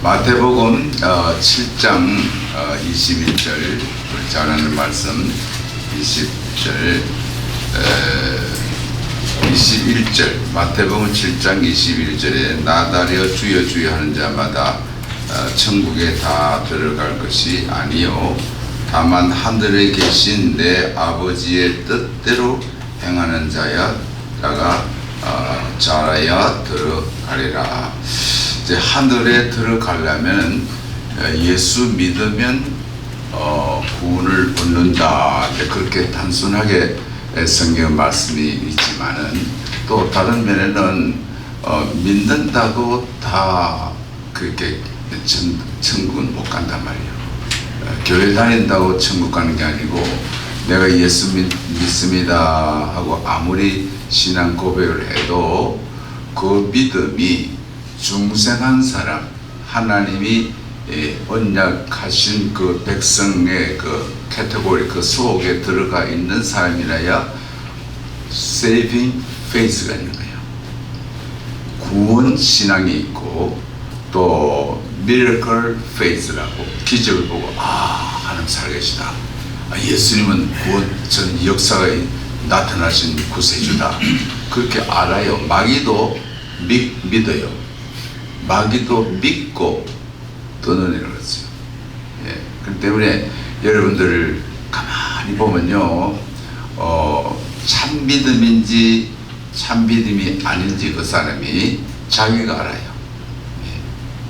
마태복음 7장 21절 잘 아는 말씀 20절 21절 마태복음 7장 21절에 나다려 주여 주여 하는 자마다 천국에 다 들어갈 것이 아니요 다만 하늘에 계신 내 아버지의 뜻대로 행하는 자야라가 잘하여 들어가리라. 이제 하늘에 들어가려면 예수 믿으면 구원을 얻는다. 그렇게 단순하게 성경 말씀이 있지만은 또 다른 면에는 믿는다고 다 그렇게 천국은 못 간단 말이에요. 교회 다닌다고 천국 가는 게 아니고 내가 예수 믿습니다 하고 아무리 신앙 고백을 해도 그 믿음이 중생한 사람, 하나님이 언약하신 그 백성의 그 카테고리, 그 속에 들어가 있는 사람이라야 saving faith가 있는 거예요. 구원 신앙이 있고 또 miracle faith라고 기적을 보고 하나님 살아계시다. 예수님은 구원 전 역사가 나타나신 구세주다. 그렇게 알아요. 마귀도 믿어요. 마귀도 믿고 떠나는 거죠. 그렇기 때문에 여러분들 가만히 보면요, 참 믿음인지 참 믿음이 아닌지 그 사람이 자기가 알아요.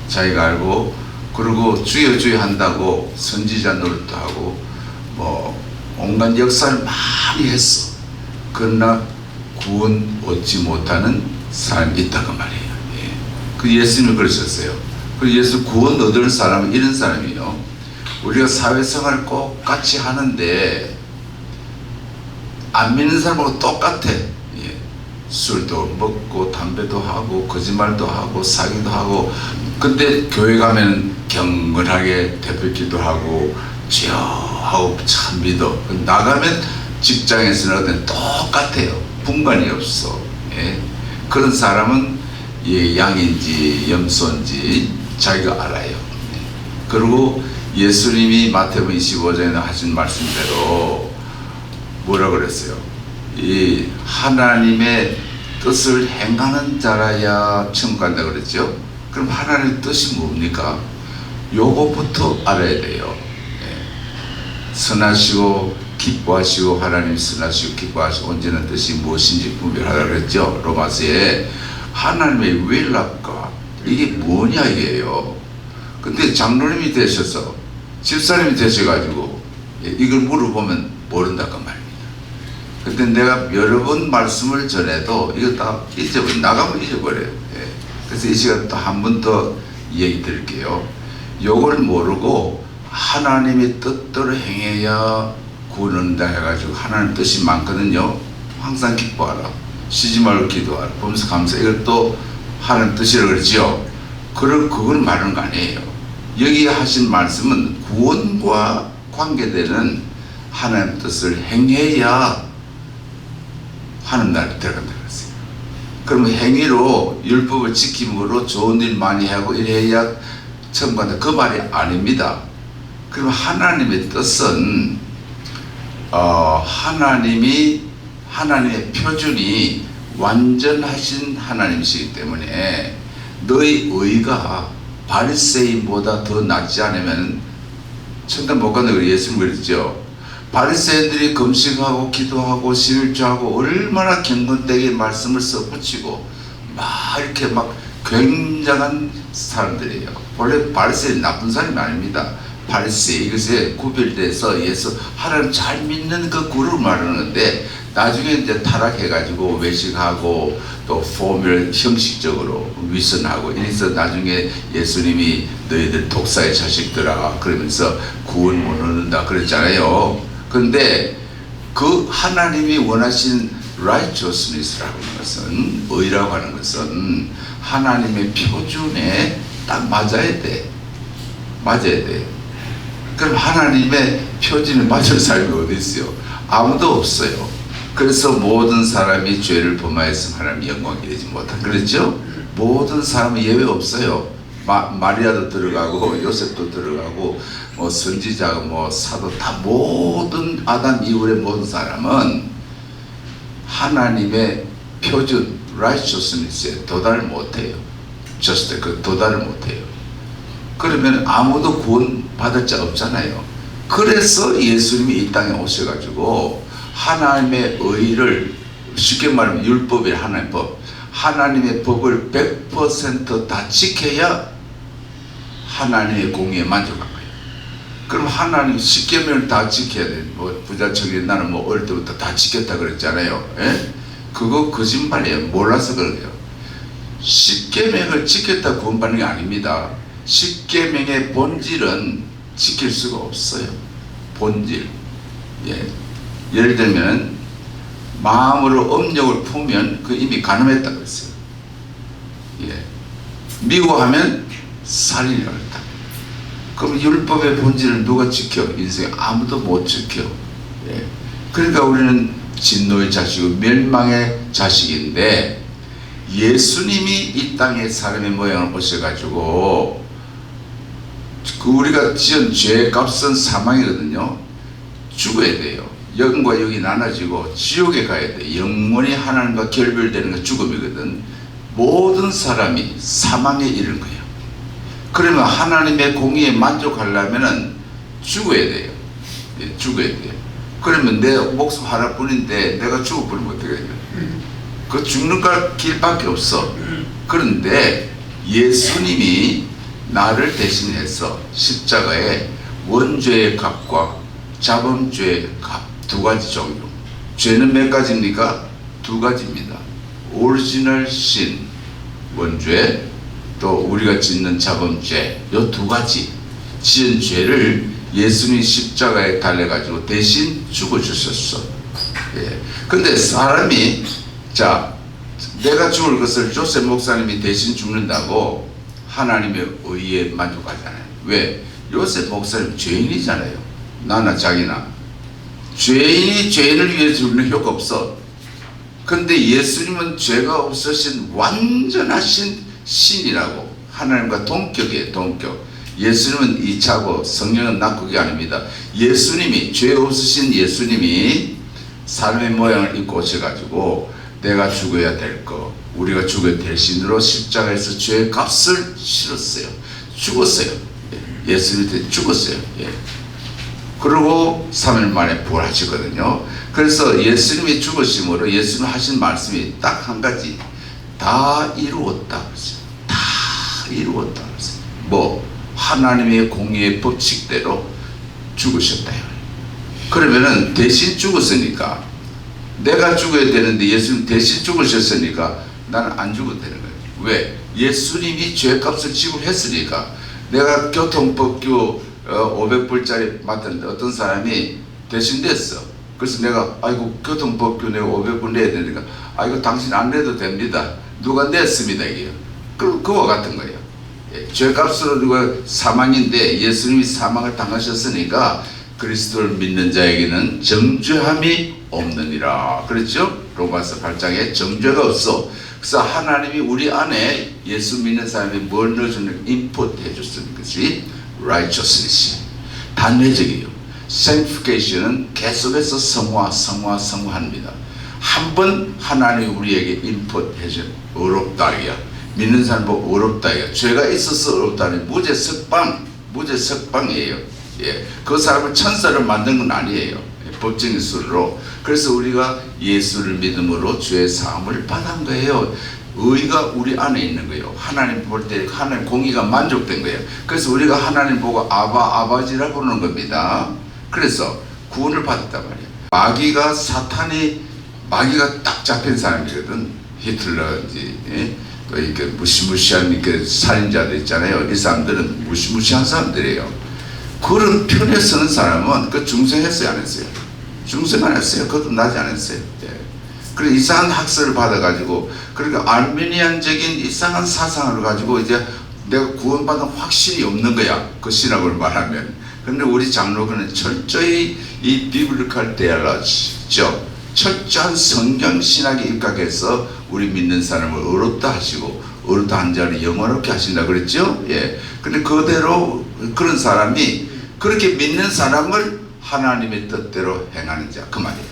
자기가 알고, 그리고 주여 주여 한다고 선지자 노릇도 하고 뭐 온갖 역사를 많이 했어. 그러나 구원 얻지 못하는 사람이 있다고 말이에요. 그 예수님은 그러셨어요. 그 예수 구원 얻을 사람은 이런 사람이에요. 우리가 사회생활을 꼭 같이 하는데 안 믿는 사람하고 똑같아. 술도 먹고 담배도 하고 거짓말도 하고 사기도 하고, 근데 교회 가면 경건하게 대표기도 하고 주여 하고 참 믿어. 나가면 직장에서는 똑같아요. 분간이 없어. 그런 사람은 양인지 염소인지 자기가 알아요. 그리고 예수님이 마태복음 25장에 하신 말씀대로 뭐라 그랬어요? 이 하나님의 뜻을 행하는 자라야 천국 간다 그랬죠? 그럼 하나님의 뜻이 뭡니까? 요것부터 알아야 돼요. 선하시고 기뻐하시고 하나님 선하시고 기뻐하시고 온전한 뜻이 무엇인지 분별하라 그랬죠? 로마서에. 하나님의 윌랍과 이게 뭐냐 이게요. 근데 장로님이 되셔서 집사님이 되셔가지고 이걸 물어보면 모른다고 말입니다. 근데 내가 여러 번 말씀을 전해도 이거 다 나가면 잊어버려요. 그래서 이 시간 또 한 번 더 얘기 드릴게요. 요걸 모르고 하나님의 뜻대로 행해야 구원한다 해가지고 하나님 뜻이 많거든요. 항상 기뻐하라, 쉬지 말고 기도하라, 보면서 감사해. 이것도 하나님 뜻이라고 그러지요. 그건 말하는 거 아니에요. 여기 하신 말씀은 구원과 관계되는 하나님 뜻을 행해야 하는 날에 들어간다 그랬어요. 그러면 행위로 율법을 지킴으로 좋은 일 많이 하고 이래야 천국 간다, 그 말이 아닙니다. 그럼 하나님의 뜻은 하나님의 표준이 완전하신 하나님이시기 때문에 너의 의가 바리새인보다 더 낫지 않으면 천당 못 간다고 예수님 그랬죠. 바리새인들이 금식하고 기도하고 신일주하고 얼마나 경건되게 말씀을 써붙이고 막 이렇게 막 굉장한 사람들이에요. 원래 바리새인 나쁜 사람이 아닙니다. 바리새인 이것에 구별돼서 예수 하나님 잘 믿는 그 그룹을 말하는데 나중에 이제 타락해가지고 외식하고 또 포뮬 형식적으로 위선하고 이래서 나중에 예수님이 너희들 독사의 자식들아 그러면서 구원 못 얻는다 그랬잖아요. 그런데 그 하나님이 원하신 righteousness라고 하는 것은, 의라고 하는 것은 하나님의 표준에 딱 맞아야 돼. 그럼 하나님의 표준에 맞을 사람이 어디 있어요? 아무도 없어요. 그래서 모든 사람이 죄를 범하였으면 하나님 영광이 되지 못한, 그랬죠? 모든 사람은 예외 없어요. 마리아도 들어가고 요셉도 들어가고 뭐 선지자 뭐 사도 다 모든 아담 이후의 모든 사람은 하나님의 표준 righteousness에 도달을 못해요. just 그 도달을 못해요. 그러면 아무도 구원 받을 자 없잖아요. 그래서 예수님이 이 땅에 오셔가지고 하나님의 의를, 쉽게 말하면 율법이 하나님의 법, 하나님의 법을 100% 다 지켜야 하나님의 공의에 만족한 거예요. 그럼 하나님 십계명을 다 지켜야 돼. 뭐 부자청이 나는 뭐 어릴 때부터 다 지켰다 그랬잖아요. 예? 그거 거짓말이에요. 몰라서 그래요. 십계명을 지켰다 구원받는 게 아닙니다. 십계명의 본질은 지킬 수가 없어요. 본질. 예. 예를 들면 마음으로 음욕을 품으면 그 이미 간음했다 그랬어요. 예. 미워하면 살인이라고 했다. 그럼 율법의 본질을 누가 지켜? 인생에 아무도 못 지켜. 예. 그러니까 우리는 진노의 자식이고 멸망의 자식인데, 예수님이 이 땅에 사람의 모양을 오셔가지고 그 우리가 지은 죄의 값은 사망이거든요. 죽어야 돼요. 영과 영이 나눠지고 지옥에 가야 돼. 영원히 하나님과 결별되는 게 죽음이거든. 모든 사람이 사망에 이른 거예요. 그러면 하나님의 공의에 만족하려면 죽어야 돼요. 예, 죽어야 돼요. 그러면 내 목숨 하나뿐인데 내가 죽어버리면 어떻게 해요? 그 죽는 길밖에 없어. 그런데 예수님이 나를 대신해서 십자가에 원죄의 값과 자범죄의 값, 두 가지 종류. 죄는 몇 가지입니까? 두 가지입니다. 오리지널 신, 원죄, 또 우리가 짓는 자범죄, 요 두 가지 지은 죄를 예수님이 십자가에 달려가지고 대신 죽어주셨어. 예. 근데 사람이, 자, 내가 죽을 것을 조셉 목사님이 대신 죽는다고 하나님의 의에 만족하잖아요. 왜? 요셉 목사님 죄인이잖아요. 나나 자기나. 죄인이 죄인을 위해 죽는 효과 없어. 근데 예수님은 죄가 없으신 완전하신 신이라고. 하나님과 동격이에요. 동격. 예수님은 2차고 성령은 낙국이 아닙니다. 예수님이, 죄 없으신 예수님이 사람의 모양을 입고 오셔가지고 내가 죽어야 될 거, 우리가 죽어야 될 신으로 십자가에서 죄의 값을 치렀어요. 죽었어요. 예수님한테 죽었어요. 예. 그리고 3일 만에 부활하시거든요. 그래서 예수님이 죽으심으로 예수님 하신 말씀이 딱 한 가지, 다 이루었다 그랬어요. 다 이루었다 그랬어요. 뭐 하나님의 공의의 법칙대로 죽으셨다. 그러면은 대신 죽었으니까, 내가 죽어야 되는데 예수님 대신 죽으셨으니까 나는 안 죽어도 되는 거예요. 왜? 예수님이 죄값을 지불했으니까. 내가 교통법규 500불짜리 맡았는데 어떤 사람이 대신 냈어. 그래서 내가 아이고 교통법규 내가 500불 내야 되니까 아이고 당신 안 내도 됩니다. 누가 냈습니다. 이게 그와 같은 거예요. 예, 죄값으로 누가 사망인데 예수님이 사망을 당하셨으니까 그리스도를 믿는 자에게는 정죄함이 없느니라. 그렇죠? 로마서 8장에 정죄가 없어. 그래서 하나님이 우리 안에 예수 믿는 사람이 뭘 넣어주는, 인풋 해줬으는 것이 righteousness. 단회적이에요. sanctification은 계속해서 성화합니다. 한 번 하나님이 우리에게 인풋 해줘. 어렵다 이야. 믿는 사람 보고 어렵다 이야. 죄가 있어서 어렵다니 무죄 석방이에요. 예, 그 사람을 천사를 만든 건 아니에요. 법정의 수로. 그래서 우리가 예수를 믿음으로 죄의 사함을 받은 거예요. 의가 우리 안에 있는 거예요. 하나님 볼 때 하나님 공의가 만족된 거예요. 그래서 우리가 하나님 보고 아버지라 부르는 겁니다. 그래서 구원을 받았단 말이에요. 마귀가 딱 잡힌 사람이거든. 히틀러인지, 예? 또 이렇게 무시무시한 이렇게 살인자들 있잖아요. 이 사람들은 무시무시한 사람들이에요. 그런 편에 서는 사람은 그 중생했어요, 안 했어요? 중생 안 했어요. 거듭나지 않았어요. 예. 그래서 이상한 학설을 받아가지고, 그러니까 아르메니안적인 이상한 사상을 가지고 이제 내가 구원받은 확신이 없는 거야. 그 신학을 말하면. 근데 우리 장로교는 철저히 이 비블리컬 데알러지죠. 철저한 성경 신학에 입각해서 우리 믿는 사람을 어렵다 하시고, 어른도 한 자를 영원롭게 하신다 그랬죠? 예. 근데 그대로 그런 사람이 그렇게 믿는 사람을 하나님의 뜻대로 행하는 자, 그 말이에요.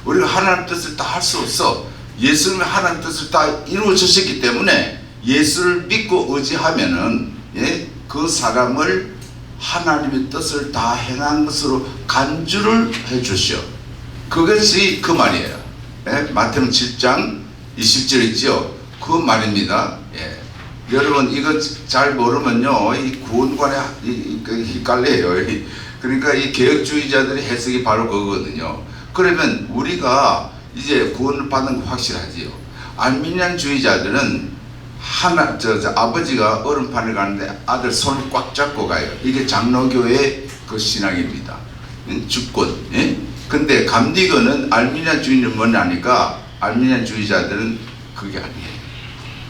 우리가 하나님 뜻을 다 할 수 없어. 예수님이 하나님 뜻을 다 이루어주셨기 때문에 예수를 믿고 의지하면은, 예, 그 사람을 하나님의 뜻을 다 행한 것으로 간주를 해 주시오. 그것이 그 말이에요. 예? 마태복음 7장 20절 있죠. 그 말입니다. 예. 여러분 이거 잘 모르면요, 이 구원관에 헷갈려요. 그러니까 이 개혁주의자들의 해석이 바로 그거거든요. 그러면 우리가 이제 구원을 받는 거 확실하지요. 알미니안주의자들은 아버지가 얼음판을 가는데 아들 손을 꽉 잡고 가요. 이게 장로교의 그 신앙입니다. 주권. 예? 근데 감리교는 알미니안주의는 뭐냐니까, 알미니안주의자들은 그게 아니에요.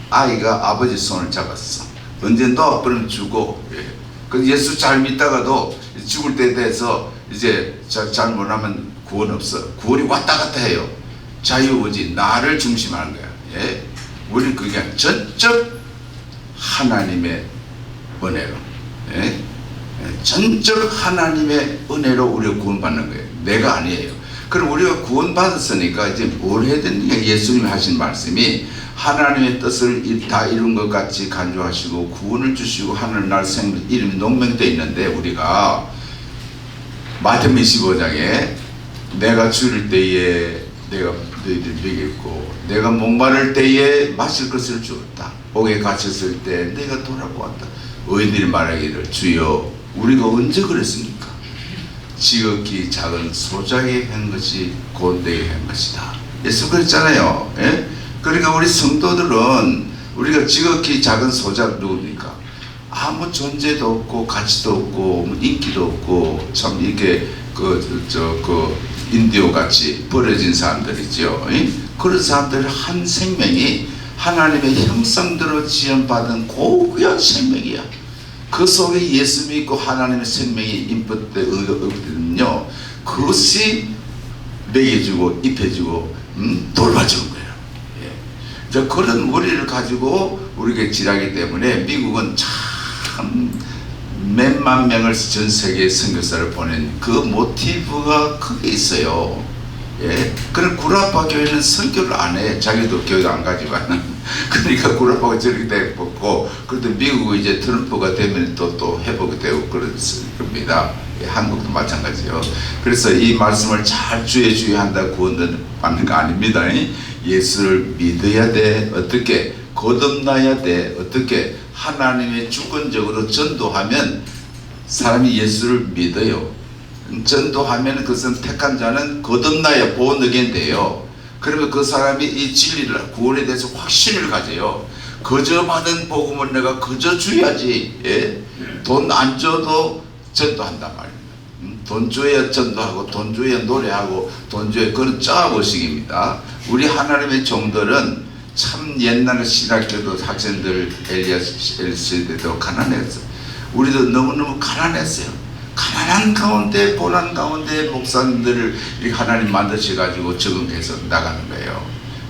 아이가 아버지 손을 잡았어. 언제 너 그러면 주고. 예. 그 예수 잘 믿다가도 죽을 때 돼서 이제 잘 못하면 구원 없어. 구원이 왔다 갔다 해요. 자유의지, 나를 중심하는 거야. 예. 우리는 그게 전적 하나님의 은혜로, 예? 전적 하나님의 은혜로 우리가 구원받는 거예요. 내가 아니에요. 그럼 우리가 구원받았으니까 이제 뭘 해야 되느냐. 예수님이 하신 말씀이 하나님의 뜻을 다 이룬 것 같이 간주하시고 구원을 주시고 하늘 날 생 이름이 농명되어 있는데, 우리가 마태복음 25장에 내가 줄일 때에 내가 너희들 먹였고 내가 목마를 때에 마실 것을 주었다. 옥에 갇혔을 때 내가 돌아보았다. 의인들이 말하기를 주여 우리가 언제 그랬습니까? 지극히 작은 소자에 한 것이 곤대에 한 것이다. 예수 그랬잖아요. 예? 그러니까 우리 성도들은 우리가 지극히 작은 소자 누굽니까? 아무 존재도 없고 가치도 없고 인기도 없고 참 이게 인디오 같이 버려진 사람들이죠. 그런 사람들 한 생명이 하나님의 형상대로 지음받은 고귀한 생명이야. 그 속에 예수 믿고 하나님의 생명이 임법되면요, 그것이 먹여주고 입혀주고 돌봐주는 거예요. 예. 그런 우리를 가지고 우리가 지나기 때문에 미국은 참 몇만 명을 전 세계에 선교사를 보낸 그 모티브가 크게 있어요. 예. 그런 구라파 교회는 선교를 안 해. 자기도 교회도 안 가지만. 그러니까 구라파가 저렇게 되고, 그래도 미국은 이제 트럼프가 되면 또 회복이 되고 그렇습니다. 예, 한국도 마찬가지요. 그래서 이 말씀을 잘 주의한다 구원 받는 거 아닙니다. 예수를 믿어야 돼. 어떻게? 거듭나야 돼. 어떻게? 하나님의 주권적으로 전도하면 사람이 예수를 믿어요. 전도하면 그것은 택한 자는 거듭나야 born again 돼요. 그러면 그 사람이 이 진리를, 구원에 대해서 확신을 가져요. 거저 받은 복음을 내가 거저 줘야지. 예? 돈 안 줘도 전도한단 말입니다. 돈 줘야 전도하고 돈 줘야 노래하고 돈 줘야, 그런 짜고식입니다. 우리 하나님의 종들은 참 옛날 신학교도 학생들 엘리야스 때도 가난했어. 우리도 너무너무 가난했어요. 가난한 가운데 고난 가운데 목사님들을 하나님 만드셔가지고 적응해서 나가는 거예요.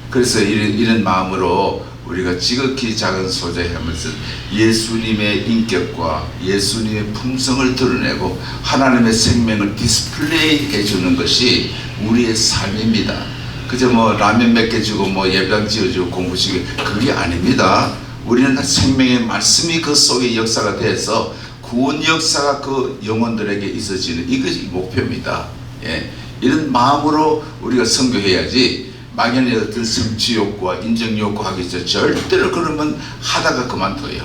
그래서 이런 마음으로 우리가 지극히 작은 소자하면서 예수님의 인격과 예수님의 품성을 드러내고 하나님의 생명을 디스플레이 해주는 것이 우리의 삶입니다. 그저 뭐 라면 몇 개 주고 뭐 예배당 지어주고 공부시키고 그게 아닙니다. 우리는 생명의 말씀이 그 속에 역사가 돼서 구원 역사가 그 영혼들에게 있어지는 이것이 목표입니다. 예. 이런 마음으로 우리가 선교해야지 막연히 어떤 성취 욕구와 인정 욕구하기 전 절대로 그러면 하다가 그만둬요.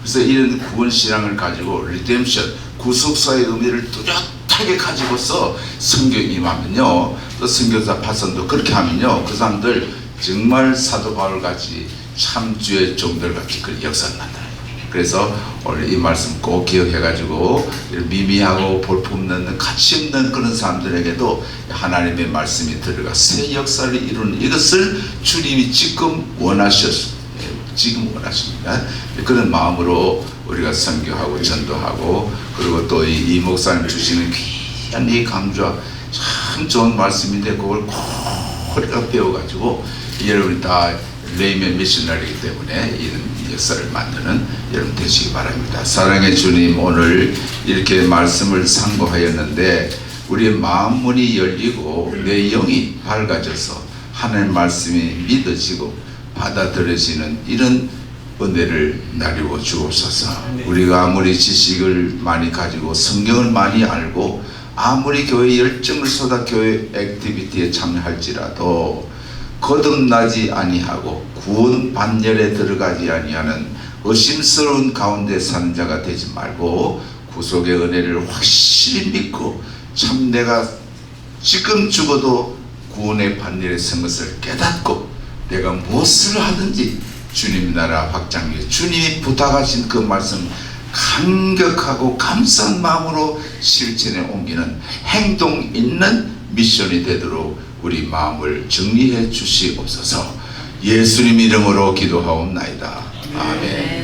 그래서 이런 구원 신앙을 가지고 리뎀션 구속사의 의미를 뚜렷하게 가지고서 선교 임하면요, 또 선교사 파선도 그렇게 하면요, 그 사람들 정말 사도 바울 같이 참 주의 종들 같이 그 역사를 나타나요. 그래서 오늘 이 말씀 꼭 기억해가지고 미미하고 볼품없는 가치 없는 그런 사람들에게도 하나님의 말씀이 들어가 새 역사를 이루는 이것을 주님이 지금 원하셨습니다. 그런 마음으로 우리가 선교하고 전도하고, 그리고 또 이 목사님 주시는 귀한 이 강좌 참 좋은 말씀인데 그걸 꼭 우리가 배워가지고 여러분이 다 레이멘 미셔너리이기 때문에 이런 역사를 만드는 여러분 되시기 바랍니다. 사랑의 주님, 오늘 이렇게 말씀을 상고하였는데 우리의 마음 문이 열리고 내 영이 밝아져서 하나님의 말씀이 믿어지고 받아들여지는 이런 은혜를 나누어 주옵소서. 우리가 아무리 지식을 많이 가지고 성경을 많이 알고 아무리 교회 열정을 쏟아 교회 액티비티에 참여할지라도 거듭나지 아니하고 구원 반열에 들어가지 아니하는 의심스러운 가운데 사는 자가 되지 말고 구속의 은혜를 확실히 믿고 참 내가 지금 죽어도 구원의 반열에 선 것을 깨닫고 내가 무엇을 하든지 주님 나라 확장 위해 주님이 부탁하신 그 말씀 감격하고 감사한 마음으로 실천에 옮기는 행동 있는 미션이 되도록 우리 마음을 정리해 주시옵소서. 예수님 이름으로 기도하옵나이다. 아멘.